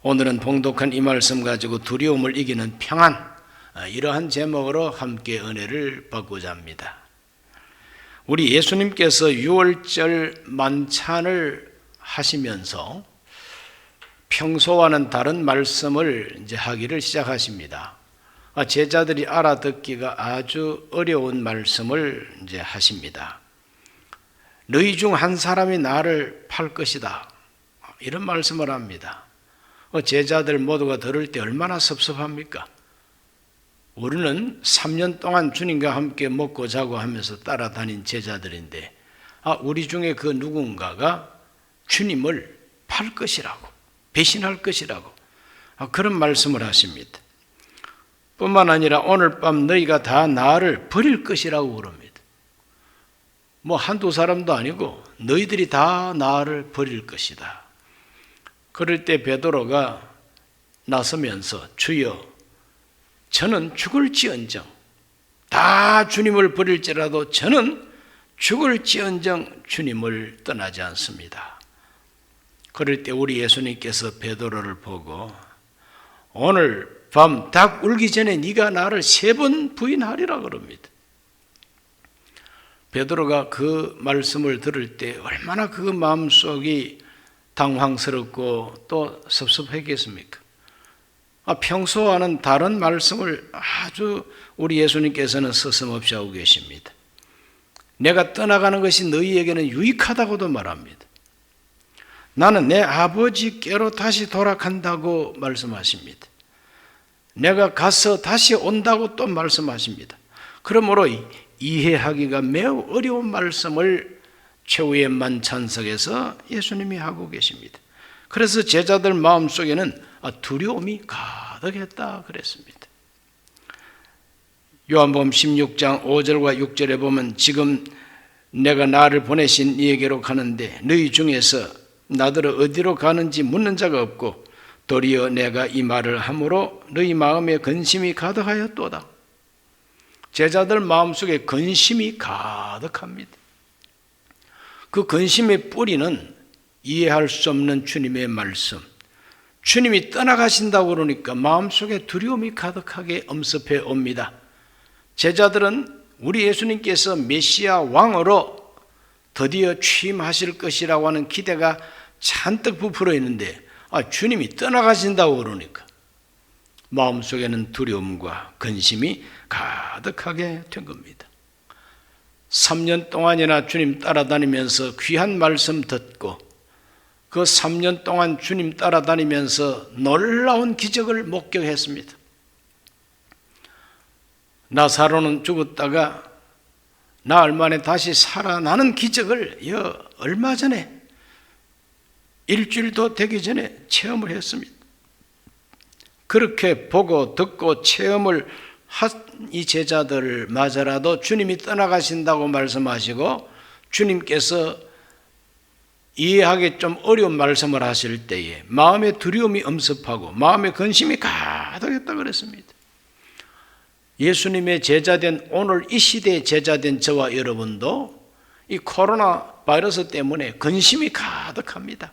오늘은 봉독한 이 말씀 가지고 두려움을 이기는 평안, 이러한 제목으로 함께 은혜를 받고자 합니다. 우리 예수님께서 유월절 만찬을 하시면서 평소와는 다른 말씀을 이제 하기를 시작하십니다. 제자들이 알아듣기가 아주 어려운 말씀을 이제 하십니다. 너희 중 한 사람이 나를 팔 것이다, 이런 말씀을 합니다. 제자들 모두가 들을 때 얼마나 섭섭합니까? 우리는 3년 동안 주님과 함께 먹고 자고 하면서 따라다닌 제자들인데, 우리 중에 그 누군가가 주님을 팔 것이라고, 배신할 것이라고, 그런 말씀을 하십니다. 뿐만 아니라 오늘 밤 너희가 다 나를 버릴 것이라고 그럽니다. 한두 사람도 아니고 너희들이 다 나를 버릴 것이다. 그럴 때 베드로가 나서면서 주여, 저는 죽을지언정, 다 주님을 버릴지라도 저는 죽을지언정 주님을 떠나지 않습니다. 그럴 때 우리 예수님께서 베드로를 보고 오늘 밤 닭 울기 전에 네가 나를 3번 부인하리라 그럽니다. 베드로가 그 말씀을 들을 때 얼마나 그 마음속이 당황스럽고 또 섭섭했겠습니까? 평소와는 다른 말씀을 아주 우리 예수님께서는 서슴없이 하고 계십니다. 내가 떠나가는 것이 너희에게는 유익하다고도 말합니다. 나는 내 아버지께로 다시 돌아간다고 말씀하십니다. 내가 가서 다시 온다고 또 말씀하십니다. 그러므로 이해하기가 매우 어려운 말씀을 최후의 만찬석에서 예수님이 하고 계십니다. 그래서 제자들 마음속에는 두려움이 가득했다 그랬습니다. 요한복음 16장 5절과 6절에 보면 지금 내가 나를 보내신 이에게로 가는데 너희 중에서 나더러 어디로 가는지 묻는 자가 없고 도리어 내가 이 말을 함으로 너희 마음에 근심이 가득하였도다. 제자들 마음속에 근심이 가득합니다. 그 근심의 뿌리는 이해할 수 없는 주님의 말씀, 주님이 떠나가신다고 그러니까 마음속에 두려움이 가득하게 엄습해 옵니다. 제자들은 우리 예수님께서 메시아 왕으로 드디어 취임하실 것이라고 하는 기대가 잔뜩 부풀어 있는데 주님이 떠나가신다고 그러니까 마음속에는 두려움과 근심이 가득하게 된 겁니다. 3년 동안이나 주님 따라다니면서 귀한 말씀 듣고 그 3년 동안 주님 따라다니면서 놀라운 기적을 목격했습니다. 나사로는 죽었다가 나흘 만에 다시 살아나는 기적을 얼마 전에, 일주일도 되기 전에 체험을 했습니다. 그렇게 보고 듣고 체험을 한 이 제자들을 맞아라도 주님이 떠나가신다고 말씀하시고 주님께서 이해하기 좀 어려운 말씀을 하실 때에 마음의 두려움이 엄습하고 마음의 근심이 가득했다 그랬습니다. 예수님의 제자된 오늘 이 시대의 제자된 저와 여러분도 이 코로나 바이러스 때문에 근심이 가득합니다.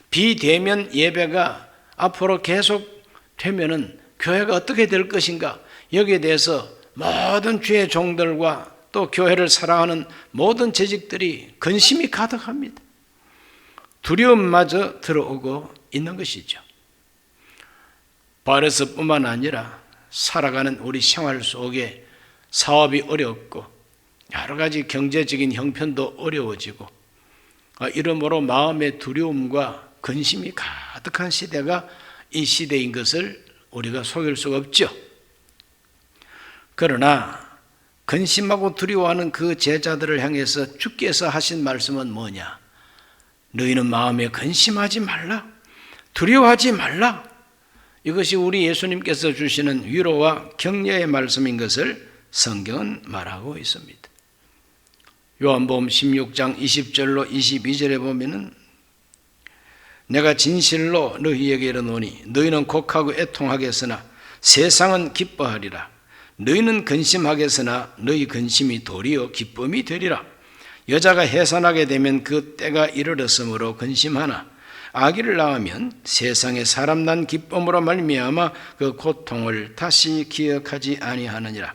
비대면 예배가 앞으로 계속 되면은 교회가 어떻게 될 것인가, 여기에 대해서 모든 주의 종들과 또 교회를 사랑하는 모든 재직들이 근심이 가득합니다. 두려움마저 들어오고 있는 것이죠. 바이러스뿐만 아니라 살아가는 우리 생활 속에 사업이 어렵고 여러 가지 경제적인 형편도 어려워지고 이러므로 마음의 두려움과 근심이 가득한 시대가 이 시대인 것을 우리가 속일 수가 없죠. 그러나 근심하고 두려워하는 그 제자들을 향해서 주께서 하신 말씀은 뭐냐? 너희는 마음에 근심하지 말라, 두려워하지 말라. 이것이 우리 예수님께서 주시는 위로와 격려의 말씀인 것을 성경은 말하고 있습니다. 요한복음 16장 20절로 22절에 보면은 내가 진실로 너희에게 이르노니 너희는 곡하고 애통하겠으나 세상은 기뻐하리라. 너희는 근심하겠으나 너희 근심이 도리어 기쁨이 되리라. 여자가 해산하게 되면 그 때가 이르렀으므로 근심하나 아기를 낳으면 세상에 사람 난 기쁨으로 말미암아 그 고통을 다시 기억하지 아니하느니라.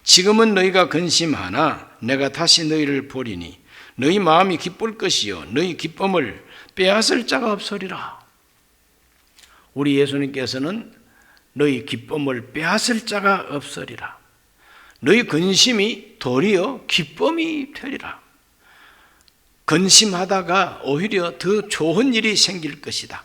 지금은 너희가 근심하나 내가 다시 너희를 보리니 너희 마음이 기쁠 것이요 너희 기쁨을 빼앗을 자가 없으리라. 우리 예수님께서는 너희 기쁨을 빼앗을 자가 없으리라. 너희 근심이 도리어 기쁨이 되리라. 근심하다가 오히려 더 좋은 일이 생길 것이다.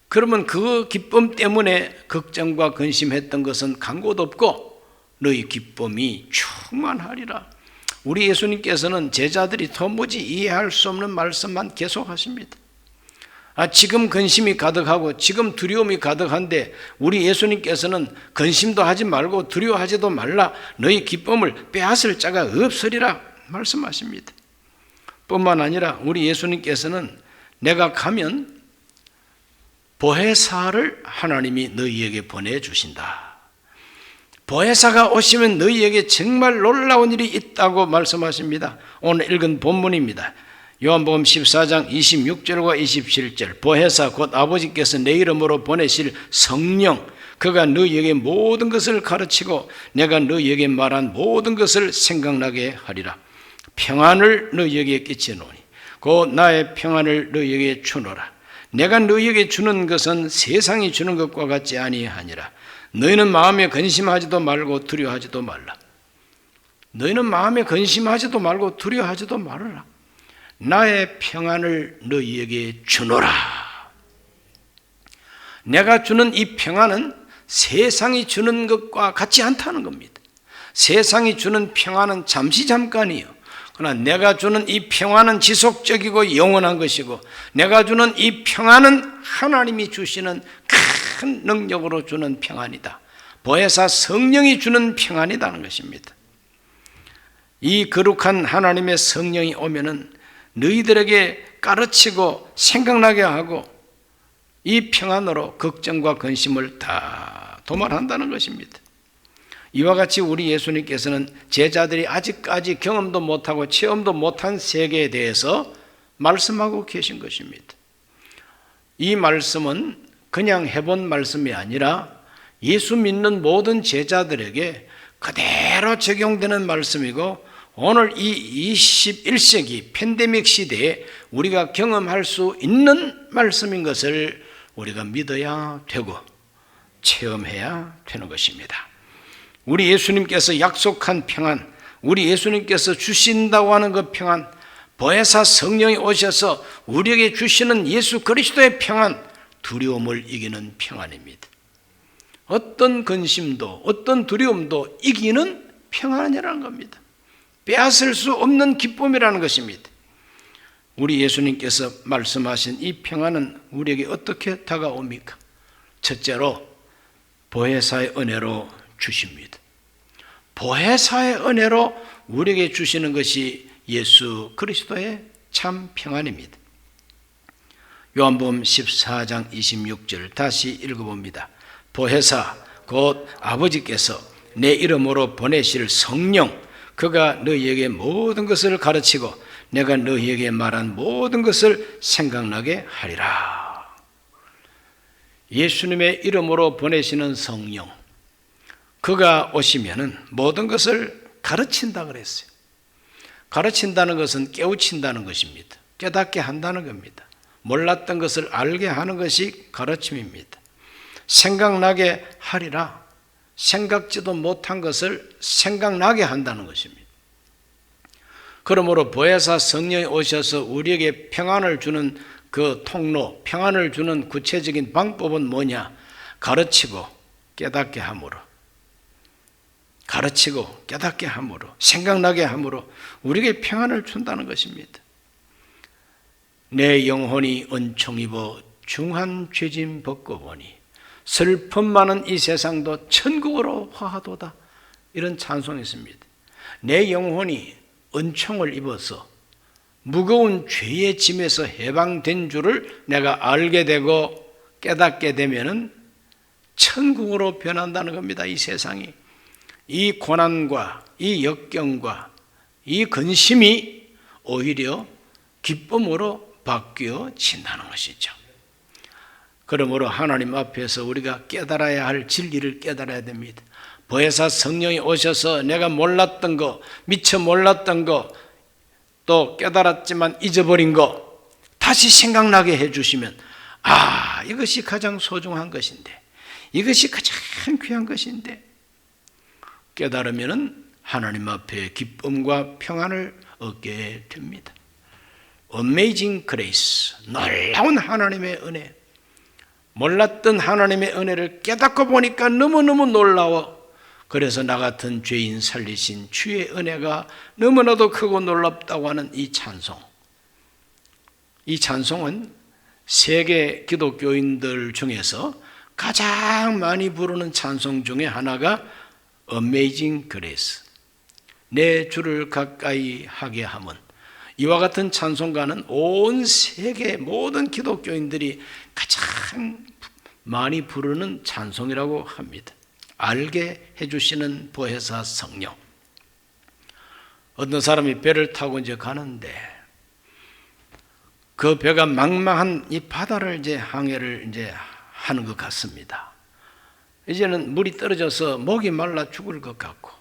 그러면 그 기쁨 때문에 걱정과 근심했던 것은 간 곳 없고 너희 기쁨이 충만하리라. 우리 예수님께서는 제자들이 도무지 이해할 수 없는 말씀만 계속하십니다. 지금 근심이 가득하고 지금 두려움이 가득한데 우리 예수님께서는 근심도 하지 말고 두려워하지도 말라. 너희 기쁨을 빼앗을 자가 없으리라 말씀하십니다. 뿐만 아니라 우리 예수님께서는 내가 가면 보혜사를 하나님이 너희에게 보내주신다. 보혜사가 오시면 너희에게 정말 놀라운 일이 있다고 말씀하십니다. 오늘 읽은 본문입니다. 요한복음 14장 26절과 27절. 보혜사 곧 아버지께서 내 이름으로 보내실 성령, 그가 너희에게 모든 것을 가르치고 내가 너희에게 말한 모든 것을 생각나게 하리라. 평안을 너희에게 끼치노니 곧 나의 평안을 너희에게 주노라. 내가 너희에게 주는 것은 세상이 주는 것과 같지 아니하니라. 너희는 마음에 근심하지도 말고 두려워하지도 말라. 너희는 마음에 근심하지도 말고 두려워하지도 말아라. 나의 평안을 너희에게 주노라. 내가 주는 이 평안은 세상이 주는 것과 같지 않다는 겁니다. 세상이 주는 평안은 잠시 잠깐이요. 그러나 내가 주는 이 평안은 지속적이고 영원한 것이고 내가 주는 이 평안은 하나님이 주시는 큰 능력으로 주는 평안이다. 보혜사 성령이 주는 평안이라는 것입니다. 이 거룩한 하나님의 성령이 오면은 너희들에게 가르치고 생각나게 하고 이 평안으로 걱정과 근심을 다 도말한다는 것입니다. 이와 같이 우리 예수님께서는 제자들이 아직까지 경험도 못하고 체험도 못한 세계에 대해서 말씀하고 계신 것입니다. 이 말씀은 그냥 해본 말씀이 아니라 예수 믿는 모든 제자들에게 그대로 적용되는 말씀이고 오늘 이 21세기 팬데믹 시대에 우리가 경험할 수 있는 말씀인 것을 우리가 믿어야 되고 체험해야 되는 것입니다. 우리 예수님께서 약속한 평안, 우리 예수님께서 주신다고 하는 그 평안, 보혜사 성령이 오셔서 우리에게 주시는 예수 그리스도의 평안, 두려움을 이기는 평안입니다. 어떤 근심도 어떤 두려움도 이기는 평안이라는 겁니다. 빼앗을 수 없는 기쁨이라는 것입니다. 우리 예수님께서 말씀하신 이 평안은 우리에게 어떻게 다가옵니까? 첫째로 보혜사의 은혜로 주십니다. 보혜사의 은혜로 우리에게 주시는 것이 예수 그리스도의 참 평안입니다. 요한복음 14장 26절 다시 읽어봅니다. 보혜사 곧 아버지께서 내 이름으로 보내실 성령, 그가 너희에게 모든 것을 가르치고 내가 너희에게 말한 모든 것을 생각나게 하리라. 예수님의 이름으로 보내시는 성령, 그가 오시면은 모든 것을 가르친다 그랬어요. 가르친다는 것은 깨우친다는 것입니다. 깨닫게 한다는 겁니다. 몰랐던 것을 알게 하는 것이 가르침입니다. 생각나게 하리라. 생각지도 못한 것을 생각나게 한다는 것입니다. 그러므로 보혜사 성령이 오셔서 우리에게 평안을 주는 그 통로, 평안을 주는 구체적인 방법은 뭐냐? 가르치고 깨닫게 함으로, 가르치고 깨닫게 함으로, 생각나게 함으로 우리에게 평안을 준다는 것입니다. 내 영혼이 은총 입어 중한 죄짐 벗고 보니 슬픔 많은 이 세상도 천국으로 화하도다. 이런 찬송이 있습니다. 내 영혼이 은총을 입어서 무거운 죄의 짐에서 해방된 줄을 내가 알게 되고 깨닫게 되면은 천국으로 변한다는 겁니다. 이 세상이. 이 고난과 이 역경과 이 근심이 오히려 기쁨으로 바뀌어진다는 것이죠. 그러므로 하나님 앞에서 우리가 깨달아야 할 진리를 깨달아야 됩니다. 보혜사 성령이 오셔서 내가 몰랐던 거, 미처 몰랐던 거, 또 깨달았지만 잊어버린 거 다시 생각나게 해주시면 이것이 가장 소중한 것인데, 이것이 가장 귀한 것인데 깨달으면 하나님 앞에 기쁨과 평안을 얻게 됩니다. Amazing grace, 놀라운 하나님의 은혜. 몰랐던 하나님의 은혜를 깨닫고 보니까 너무너무 놀라워. 그래서 나 같은 죄인 살리신 주의 은혜가 너무나도 크고 놀랍다고 하는 이 찬송. 이 찬송은 세계 기독교인들 중에서 가장 많이 부르는 찬송 중에 하나가 Amazing Grace, 내 주를 가까이 하게 함은. 이와 같은 찬송가는 온 세계 모든 기독교인들이 가장 많이 부르는 찬송이라고 합니다. 알게 해주시는 보혜사 성령. 어떤 사람이 배를 타고 이제 가는데 그 배가 망망한 이 바다를 이제 항해를 이제 하는 것 같습니다. 이제는 물이 떨어져서 목이 말라 죽을 것 같고,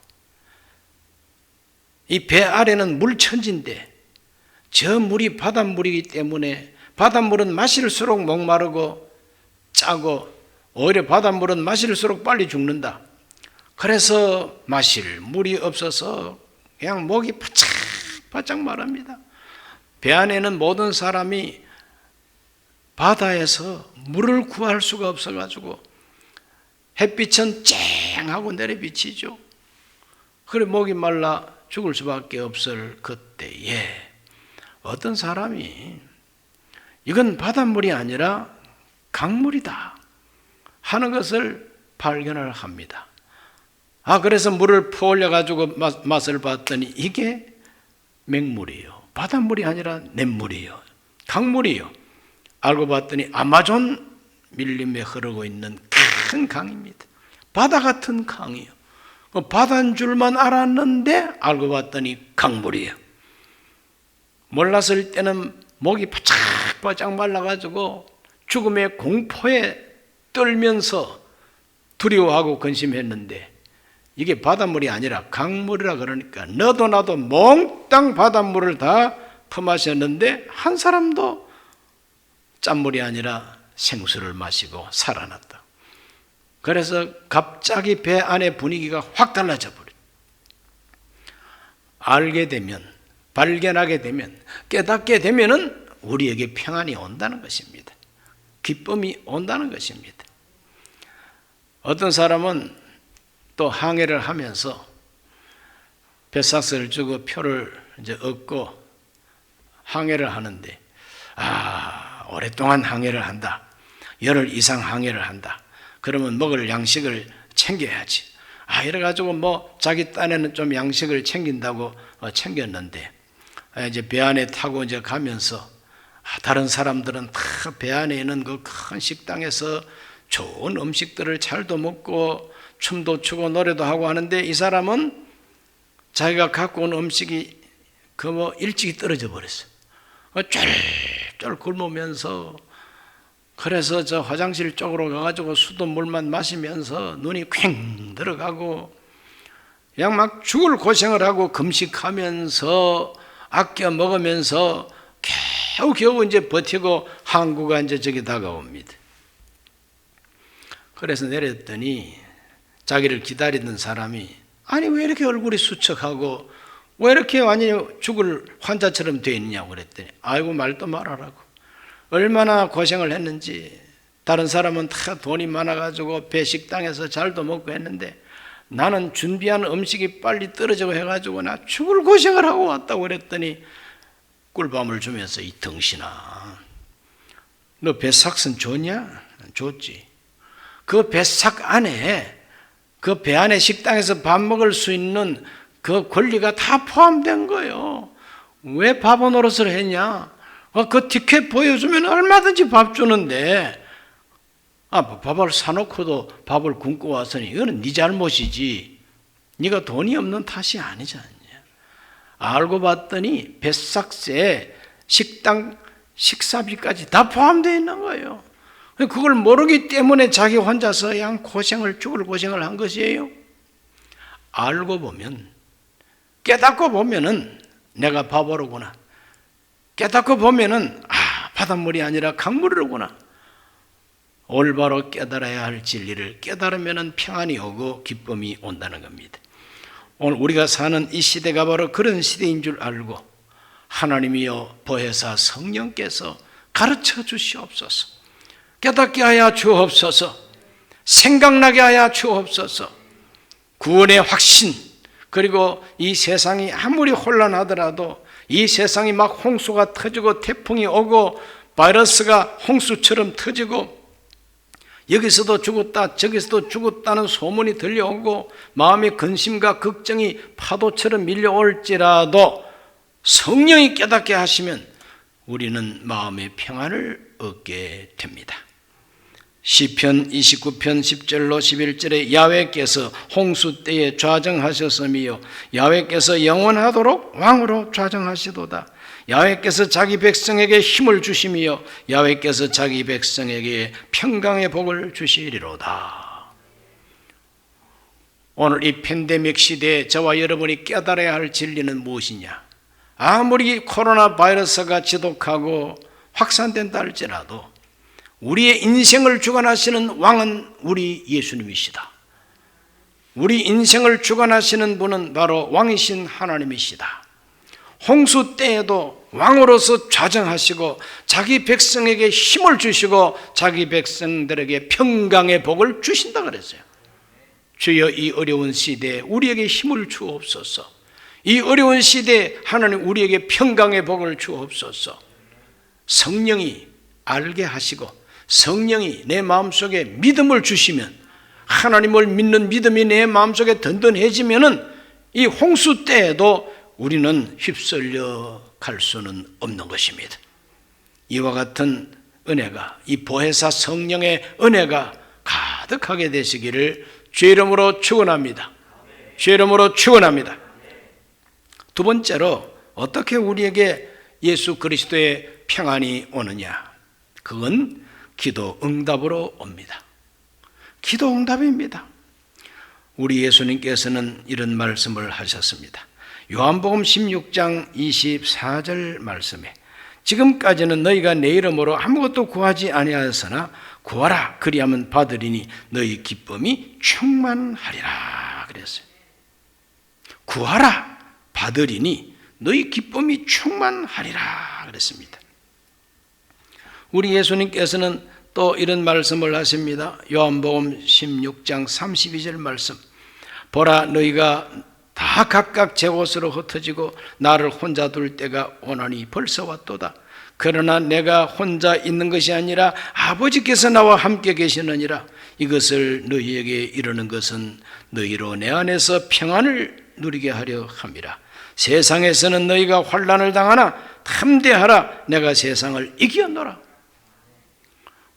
이 배 아래는 물천지인데 저 물이 바닷물이기 때문에 바닷물은 마실수록 목마르고 짜고 오히려 바닷물은 마실수록 빨리 죽는다. 그래서 마실 물이 없어서 그냥 목이 바짝 마릅니다. 배 안에는 모든 사람이 바다에서 물을 구할 수가 없어가지고 햇빛은 쨍하고 내려비치죠. 그래 목이 말라 죽을 수밖에 없을 그때에 어떤 사람이 이건 바닷물이 아니라 강물이다 하는 것을 발견을 합니다. 그래서 물을 퍼올려가지고 맛을 봤더니 이게 맹물이에요. 바닷물이 아니라 냇물이에요. 강물이에요. 알고 봤더니 아마존 밀림에 흐르고 있는 큰 강입니다. 바다 같은 강이에요. 바다인 줄만 알았는데 알고 봤더니 강물이에요. 몰랐을 때는 목이 바짝바짝 말라가지고 죽음의 공포에 떨면서 두려워하고 근심했는데 이게 바닷물이 아니라 강물이라 그러니까 너도 나도 몽땅 바닷물을 다 퍼마셨는데 한 사람도 짠물이 아니라 생수를 마시고 살아났다. 그래서 갑자기 배 안의 분위기가 확 달라져 버려요. 알게 되면, 발견하게 되면, 깨닫게 되면은 우리에게 평안이 온다는 것입니다. 기쁨이 온다는 것입니다. 어떤 사람은 또 항해를 하면서 배삭스를 주고 표를 이제 얻고 항해를 하는데 오랫동안 항해를 한다. 열흘 이상 항해를 한다. 그러면 먹을 양식을 챙겨야지. 이래가지고 자기 딴에는 좀 양식을 챙긴다고 챙겼는데 이제 배 안에 타고 이제 가면서 다른 사람들은 다 배 안에 있는 그 큰 식당에서 좋은 음식들을 잘도 먹고 춤도 추고 노래도 하고 하는데 이 사람은 자기가 갖고 온 음식이 일찍이 떨어져 버렸어요. 쫄쫄 굶으면서 그래서 저 화장실 쪽으로 가가지고 수돗물만 마시면서 눈이 퀭 들어가고 그냥 막 죽을 고생을 하고 금식하면서 아껴 먹으면서 겨우 이제 버티고 항구가 이제 저기 다가옵니다. 그래서 내렸더니 자기를 기다리던 사람이 왜 이렇게 얼굴이 수척하고 왜 이렇게 완전히 죽을 환자처럼 되어 있느냐고 그랬더니 말도 말하라고. 얼마나 고생을 했는지. 다른 사람은 다 돈이 많아가지고 배 식당에서 잘도 먹고 했는데 나는 준비한 음식이 빨리 떨어지고 해가지고 나 죽을 고생을 하고 왔다고 그랬더니 꿀밤을 주면서 이 덩신아, 너 배삭은 좋냐? 좋지. 그 배삭 안에 그 배 안에 식당에서 밥 먹을 수 있는 그 권리가 다 포함된 거예요. 왜 바보 노릇을 했냐? 그 티켓 보여주면 얼마든지 밥 주는데 밥을 사놓고도 밥을 굶고 왔으니 이거는 네 잘못이지. 네가 돈이 없는 탓이 아니지 않냐. 알고 봤더니 뱃삭새에 식당 식사비까지 다 포함되어 있는 거예요. 그걸 모르기 때문에 자기 혼자서 그냥 죽을 고생을 한 것이에요. 알고 보면, 깨닫고 보면은 내가 바보로구나. 깨닫고 보면은 바닷물이 아니라 강물이로구나. 올바로 깨달아야 할 진리를 깨달으면 평안이 오고 기쁨이 온다는 겁니다. 오늘 우리가 사는 이 시대가 바로 그런 시대인 줄 알고 하나님이여 보혜사 성령께서 가르쳐 주시옵소서. 깨닫게 하여 주옵소서. 생각나게 하여 주옵소서. 구원의 확신, 그리고 이 세상이 아무리 혼란하더라도 이 세상이 막 홍수가 터지고 태풍이 오고 바이러스가 홍수처럼 터지고 여기서도 죽었다 저기서도 죽었다는 소문이 들려오고 마음의 근심과 걱정이 파도처럼 밀려올지라도 성령이 깨닫게 하시면 우리는 마음의 평안을 얻게 됩니다. 시편 29편 10절로 11절에 야훼께서 홍수 때에 좌정하셨으며 야훼께서 영원하도록 왕으로 좌정하시도다. 야훼께서 자기 백성에게 힘을 주시며 야훼께서 자기 백성에게 평강의 복을 주시리로다. 오늘 이 팬데믹 시대에 저와 여러분이 깨달아야 할 진리는 무엇이냐? 아무리 코로나 바이러스가 지독하고 확산된다 할지라도 우리의 인생을 주관하시는 왕은 우리 예수님이시다. 우리 인생을 주관하시는 분은 바로 왕이신 하나님이시다. 홍수 때에도 왕으로서 좌정하시고 자기 백성에게 힘을 주시고 자기 백성들에게 평강의 복을 주신다 그랬어요. 주여 이 어려운 시대에 우리에게 힘을 주옵소서. 이 어려운 시대에 하나님 우리에게 평강의 복을 주옵소서. 성령이 알게 하시고 성령이 내 마음속에 믿음을 주시면 하나님을 믿는 믿음이 내 마음속에 든든해지면은 이 홍수 때에도 우리는 휩쓸려 갈 수는 없는 것입니다. 이와 같은 은혜가, 이 보혜사 성령의 은혜가 가득하게 되시기를 주의 이름으로 축원합니다. 주의 이름으로 축원합니다. 두 번째로 어떻게 우리에게 예수 그리스도의 평안이 오느냐? 그건 기도 응답으로 옵니다. 기도 응답입니다. 우리 예수님께서는 이런 말씀을 하셨습니다. 요한복음 16장 24절 말씀에 지금까지는 너희가 내 이름으로 아무것도 구하지 아니하였으나 구하라 그리하면 받으리니 너희 기쁨이 충만하리라 그랬어요. 구하라 받으리니 너희 기쁨이 충만하리라 그랬습니다. 우리 예수님께서는 또 이런 말씀을 하십니다. 요한복음 16장 32절 말씀. 보라 너희가 다 각각 제 곳으로 흩어지고 나를 혼자 둘 때가 오나니 벌써 왔도다. 그러나 내가 혼자 있는 것이 아니라 아버지께서 나와 함께 계시느니라. 이것을 너희에게 이르는 것은 너희로 내 안에서 평안을 누리게 하려 함이라. 세상에서는 너희가 환난을 당하나 담대하라. 내가 세상을 이겼노라.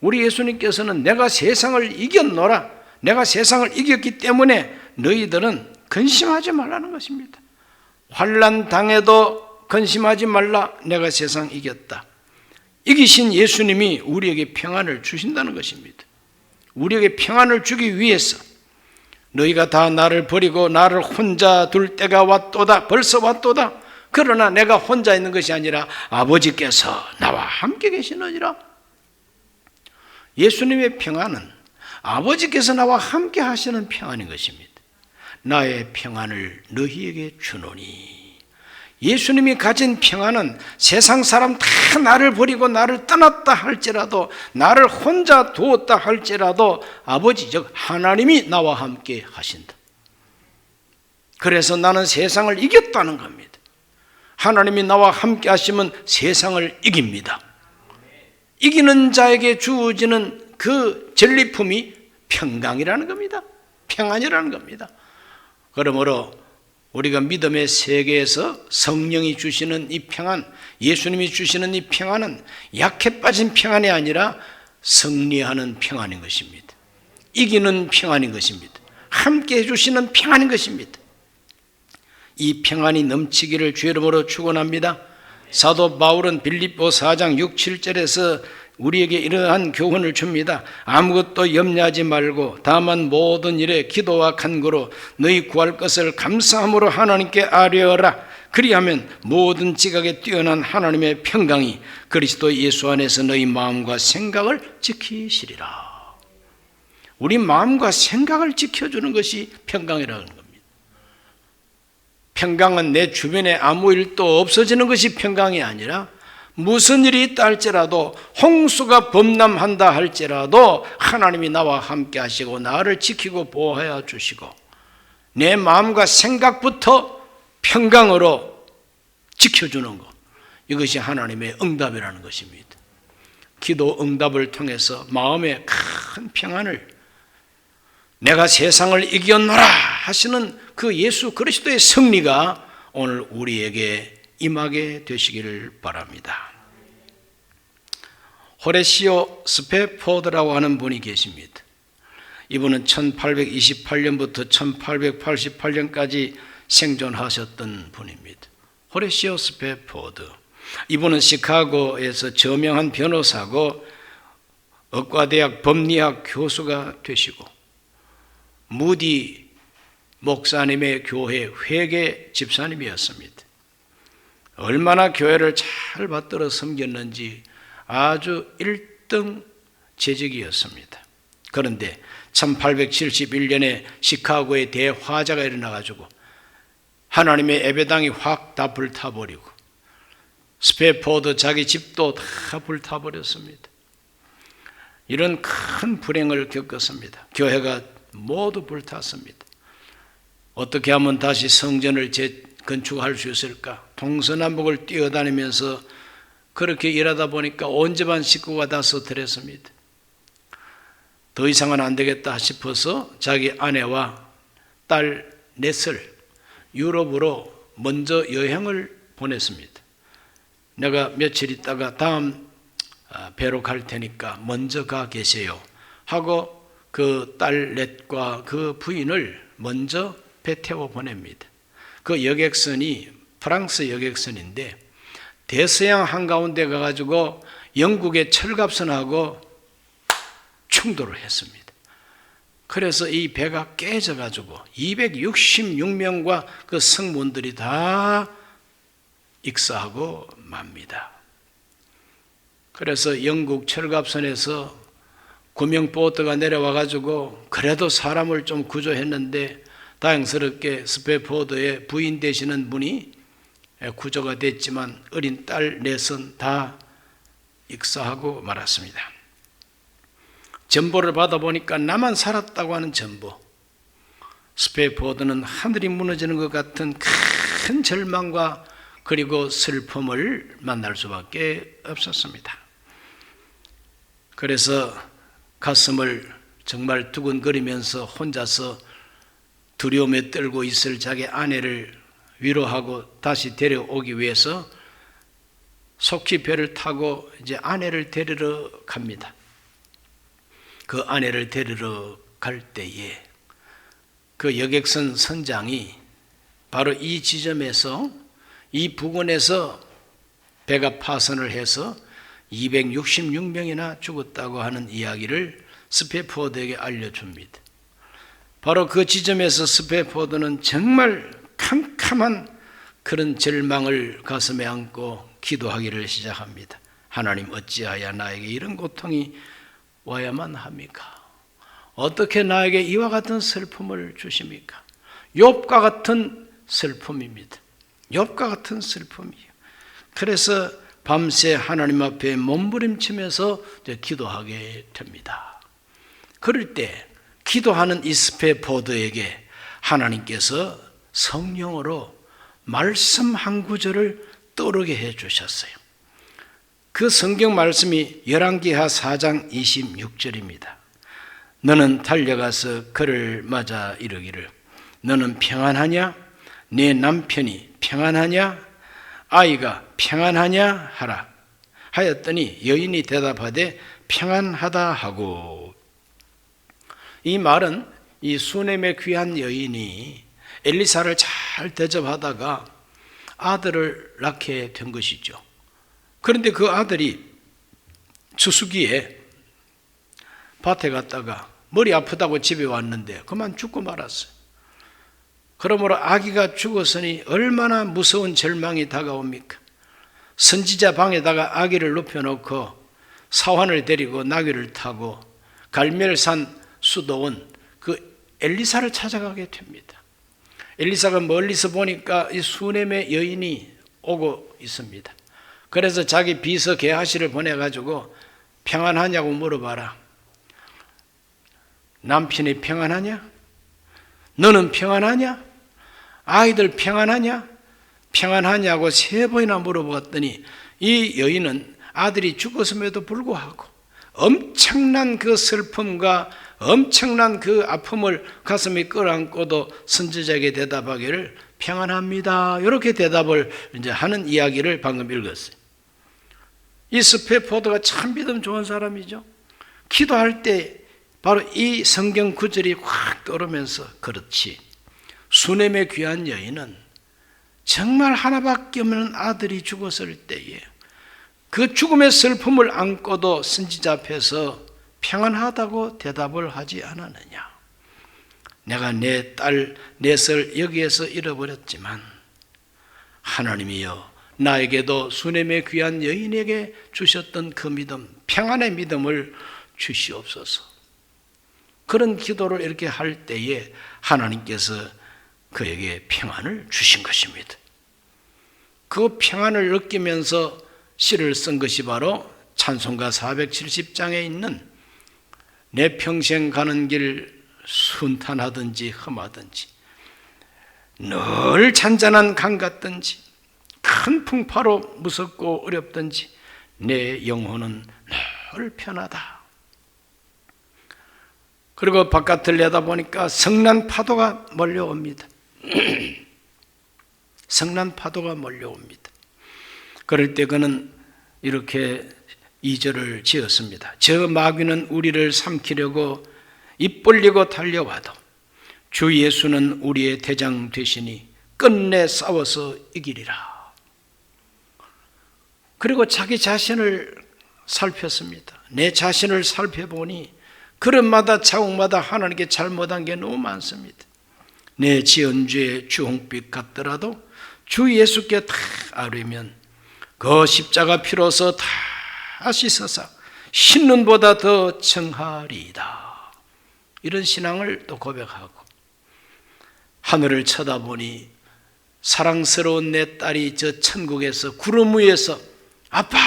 우리 예수님께서는 내가 세상을 이겼노라. 내가 세상을 이겼기 때문에 너희들은 근심하지 말라는 것입니다. 환난 당해도 근심하지 말라. 내가 세상 이겼다. 이기신 예수님이 우리에게 평안을 주신다는 것입니다. 우리에게 평안을 주기 위해서 너희가 다 나를 버리고 나를 혼자 둘 때가 왔도다. 벌써 왔도다. 그러나 내가 혼자 있는 것이 아니라 아버지께서 나와 함께 계시느니라. 예수님의 평안은 아버지께서 나와 함께 하시는 평안인 것입니다. 나의 평안을 너희에게 주노니. 예수님이 가진 평안은 세상 사람 다 나를 버리고 나를 떠났다 할지라도 나를 혼자 두었다 할지라도 아버지 즉 하나님이 나와 함께 하신다. 그래서 나는 세상을 이겼다는 겁니다. 하나님이 나와 함께 하시면 세상을 이깁니다. 이기는 자에게 주어지는 그 전리품이 평강이라는 겁니다. 평안이라는 겁니다. 그러므로 우리가 믿음의 세계에서 성령이 주시는 이 평안, 예수님이 주시는 이 평안은 약해 빠진 평안이 아니라 승리하는 평안인 것입니다. 이기는 평안인 것입니다. 함께 해주시는 평안인 것입니다. 이 평안이 넘치기를 주의 이름으로 축원합니다. 사도 바울은 빌립보 4장 6, 7절에서 우리에게 이러한 교훈을 줍니다. 아무것도 염려하지 말고 다만 모든 일에 기도와 간구로 너희 구할 것을 감사함으로 하나님께 아뢰어라. 그리하면 모든 지각에 뛰어난 하나님의 평강이 그리스도 예수 안에서 너희 마음과 생각을 지키시리라. 우리 마음과 생각을 지켜주는 것이 평강이라는 겁니다. 평강은 내 주변에 아무 일도 없어지는 것이 평강이 아니라 무슨 일이 있다 할지라도 홍수가 범람한다 할지라도 하나님이 나와 함께 하시고 나를 지키고 보호하여 주시고 내 마음과 생각부터 평강으로 지켜주는 것, 이것이 하나님의 응답이라는 것입니다. 기도 응답을 통해서 마음의 큰 평안을, 내가 세상을 이겼노라 하시는 그 예수 그리스도의 승리가 오늘 우리에게 임하게 되시기를 바랍니다. 호레시오 스페포드라고 하는 분이 계십니다. 이분은 1828년부터 1888년까지 생존하셨던 분입니다. 호레시오 스페포드. 이분은 시카고에서 저명한 변호사고 의과대학 법리학 교수가 되시고 무디 목사님의 교회 회계 집사님이었습니다. 얼마나 교회를 잘 받들어 섬겼는지 아주 1등 재직이었습니다. 그런데 1871년에 시카고에 대화재가 일어나가지고 하나님의 예배당이 확 다 불타버리고 스페포드 자기 집도 다 불타버렸습니다. 이런 큰 불행을 겪었습니다. 교회가 모두 불탔습니다. 어떻게 하면 다시 성전을 재건축할 수 있을까? 동서남북을 뛰어다니면서 그렇게 일하다 보니까 온 집안 식구가 다 서툴했습니다. 더 이상은 안 되겠다 싶어서 자기 아내와 딸 넷을 유럽으로 먼저 여행을 보냈습니다. 내가 며칠 있다가 다음 배로 갈 테니까 먼저 가 계세요 하고 그 딸 넷과 그 부인을 먼저 배 태워 보냅니다. 그 여객선이 프랑스 여객선인데 대서양 한가운데 가가지고 영국의 철갑선하고 충돌을 했습니다. 그래서 이 배가 깨져가지고 266명과 그 성문들이 다 익사하고 맙니다. 그래서 영국 철갑선에서 구명보트가 내려와가지고 그래도 사람을 좀 구조했는데 다행스럽게 스페포드의 부인 되시는 분이 구조가 됐지만 어린 딸 넷은 다 익사하고 말았습니다. 전보를 받아보니까 나만 살았다고 하는 전보. 스페포드는 하늘이 무너지는 것 같은 큰 절망과 그리고 슬픔을 만날 수밖에 없었습니다. 그래서 가슴을 정말 두근거리면서 혼자서 두려움에 떨고 있을 자기 아내를 위로하고 다시 데려오기 위해서 속히 배를 타고 이제 아내를 데리러 갑니다. 그 아내를 데리러 갈 때에 그 여객선 선장이 바로 이 지점에서 이 부근에서 배가 파선을 해서 266명이나 죽었다고 하는 이야기를 스페포드에게 알려줍니다. 바로 그 지점에서 스페포드는 정말 캄캄한 그런 절망을 가슴에 안고 기도하기를 시작합니다. 하나님, 어찌하여 나에게 이런 고통이 와야만 합니까? 어떻게 나에게 이와 같은 슬픔을 주십니까? 욥과 같은 슬픔입니다. 욥과 같은 슬픔이에요. 그래서 밤새 하나님 앞에 몸부림치면서 기도하게 됩니다. 그럴 때 기도하는 이 스페포드에게 하나님께서 성령으로 말씀 한 구절을 떠오르게 해 주셨어요. 그 성경 말씀이 열왕기하 4장 26절입니다. 너는 달려가서 그를 맞아 이르기를 너는 평안하냐? 네 남편이 평안하냐? 아이가 평안하냐? 하라 하였더니 여인이 대답하되 평안하다 하고. 이 말은 이 수넴의 귀한 여인이 엘리사를 잘 대접하다가 아들을 낳게 된 것이죠. 그런데 그 아들이 추수기에 밭에 갔다가 머리 아프다고 집에 왔는데 그만 죽고 말았어요. 그러므로 아기가 죽었으니 얼마나 무서운 절망이 다가옵니까? 선지자 방에다가 아기를 눕혀놓고 사환을 데리고 나귀를 타고 갈멜산 수도원 그 엘리사를 찾아가게 됩니다. 엘리사가 멀리서 보니까 이 수넴의 여인이 오고 있습니다. 그래서 자기 비서 게하시를 보내가지고 평안하냐고 물어봐라. 남편이 평안하냐? 너는 평안하냐? 아이들 평안하냐? 평안하냐고 3번이나 물어봤더니 이 여인은 아들이 죽었음에도 불구하고 엄청난 그 슬픔과 엄청난 그 아픔을 가슴에 끌어안고도 선지자에게 대답하기를 평안합니다. 이렇게 대답을 이제 하는 이야기를 방금 읽었어요. 이 스테파너가 참 믿음 좋은 사람이죠. 기도할 때 바로 이 성경 구절이 확 떠오르면서 그렇지. 수넴의 귀한 여인은 정말 하나밖에 없는 아들이 죽었을 때에 그 죽음의 슬픔을 안고도 선지자 앞에서 평안하다고 대답을 하지 않았느냐. 내가 내 딸 넷을 여기에서 잃어버렸지만 하나님이여 나에게도 수넴의 귀한 여인에게 주셨던 그 믿음, 평안의 믿음을 주시옵소서. 그런 기도를 이렇게 할 때에 하나님께서 그에게 평안을 주신 것입니다. 그 평안을 느끼면서 시를 쓴 것이 바로 찬송가 470장에 있는 내 평생 가는 길 순탄하든지 험하든지 늘 잔잔한 강 같든지 큰 풍파로 무섭고 어렵든지 내 영혼은 늘 편하다. 그리고 바깥을 내다보니까 성난 파도가 몰려옵니다. 성난 파도가 몰려옵니다. 그럴 때 그는 이렇게 2절을 지었습니다. 저 마귀는 우리를 삼키려고 입 벌리고 달려와도 주 예수는 우리의 대장 되시니 끝내 싸워서 이기리라. 그리고 자기 자신을 살폈습니다. 내 자신을 살펴보니 걸음마다 자국마다 하나님께 잘못한 게 너무 많습니다. 내 지은 죄 주홍빛 같더라도 주 예수께 다 아뢰면 그 십자가 피로서 다 씻어서 흰눈보다 더 청하리이다. 이런 신앙을 또 고백하고 하늘을 쳐다보니 사랑스러운 내 딸이 저 천국에서 구름 위에서 아빠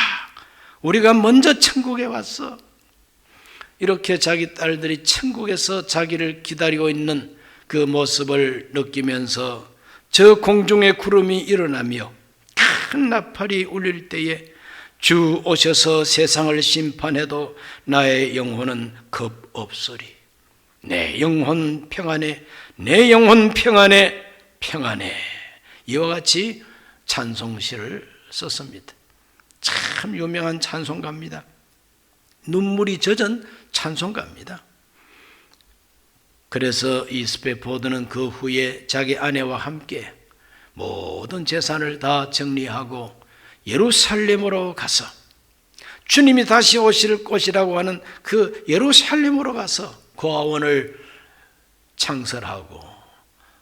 우리가 먼저 천국에 왔어. 이렇게 자기 딸들이 천국에서 자기를 기다리고 있는 그 모습을 느끼면서 저 공중의 구름이 일어나며 큰 나팔이 울릴 때에 주 오셔서 세상을 심판해도 나의 영혼은 겁없으리. 내 영혼 평안해, 내 영혼 평안해, 평안해. 이와 같이 찬송시를 썼습니다. 참 유명한 찬송가입니다. 눈물이 젖은 찬송가입니다. 그래서 이 스테파너는 그 후에 자기 아내와 함께 모든 재산을 다 정리하고 예루살렘으로 가서 주님이 다시 오실 곳이라고 하는 그 예루살렘으로 가서 고아원을 창설하고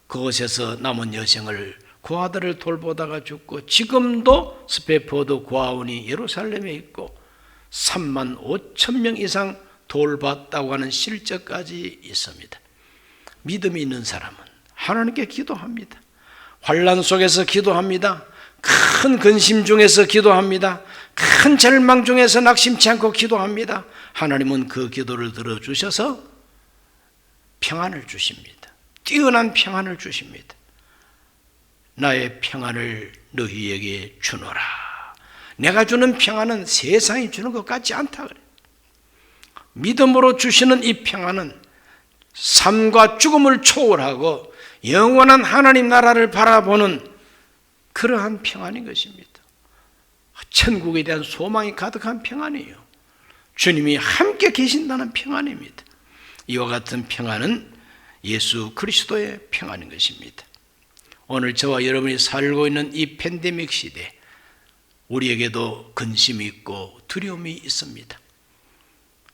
그곳에서 남은 여생을 그 아들을 돌보다가 죽고 지금도 스테파너 고아원이 예루살렘에 있고 3만 5천 명 이상 돌봤다고 하는 실적까지 있습니다. 믿음이 있는 사람은 하나님께 기도합니다. 환난 속에서 기도합니다. 큰 근심 중에서 기도합니다. 큰 절망 중에서 낙심치 않고 기도합니다. 하나님은 그 기도를 들어주셔서 평안을 주십니다. 뛰어난 평안을 주십니다. 나의 평안을 너희에게 주노라. 내가 주는 평안은 세상이 주는 것 같지 않다 그래. 믿음으로 주시는 이 평안은 삶과 죽음을 초월하고 영원한 하나님 나라를 바라보는 그러한 평안인 것입니다. 천국에 대한 소망이 가득한 평안이에요. 주님이 함께 계신다는 평안입니다. 이와 같은 평안은 예수 그리스도의 평안인 것입니다. 오늘 저와 여러분이 살고 있는 이 팬데믹 시대 우리에게도 근심이 있고 두려움이 있습니다.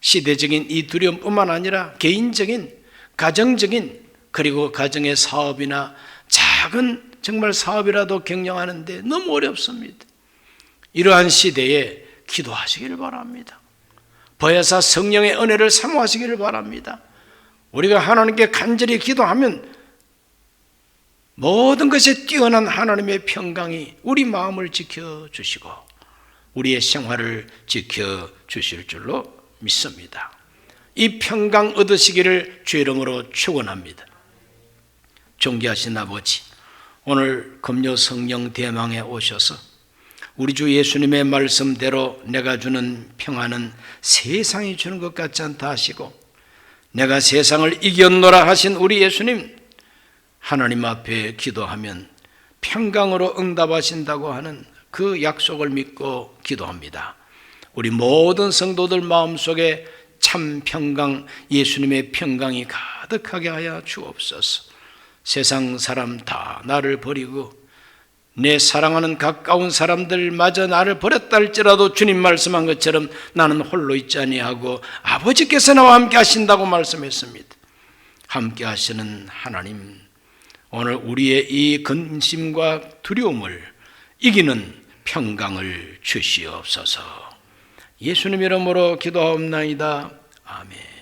시대적인 이 두려움뿐만 아니라 개인적인, 가정적인, 그리고 가정의 사업이나 작은 정말 사업이라도 경영하는데 너무 어렵습니다. 이러한 시대에 기도하시기를 바랍니다. 보혜사 성령의 은혜를 사모하시기를 바랍니다. 우리가 하나님께 간절히 기도하면 모든 것에 뛰어난 하나님의 평강이 우리 마음을 지켜주시고 우리의 생활을 지켜주실 줄로 믿습니다. 이 평강 얻으시기를 주의 이름으로 축원합니다. 존귀하신 아버지, 오늘 금요 성령 대망에 오셔서 우리 주 예수님의 말씀대로 내가 주는 평안은 세상이 주는 것 같지 않다 하시고 내가 세상을 이겼노라 하신 우리 예수님, 하나님 앞에 기도하면 평강으로 응답하신다고 하는 그 약속을 믿고 기도합니다. 우리 모든 성도들 마음속에 참 평강, 예수님의 평강이 가득하게 하여 주옵소서. 세상 사람 다 나를 버리고 내 사랑하는 가까운 사람들마저 나를 버렸다 할지라도 주님 말씀한 것처럼 나는 홀로 있지 아니하고 아버지께서 나와 함께 하신다고 말씀했습니다. 함께 하시는 하나님, 오늘 우리의 이 근심과 두려움을 이기는 평강을 주시옵소서. 예수님 이름으로 기도하옵나이다. 아멘.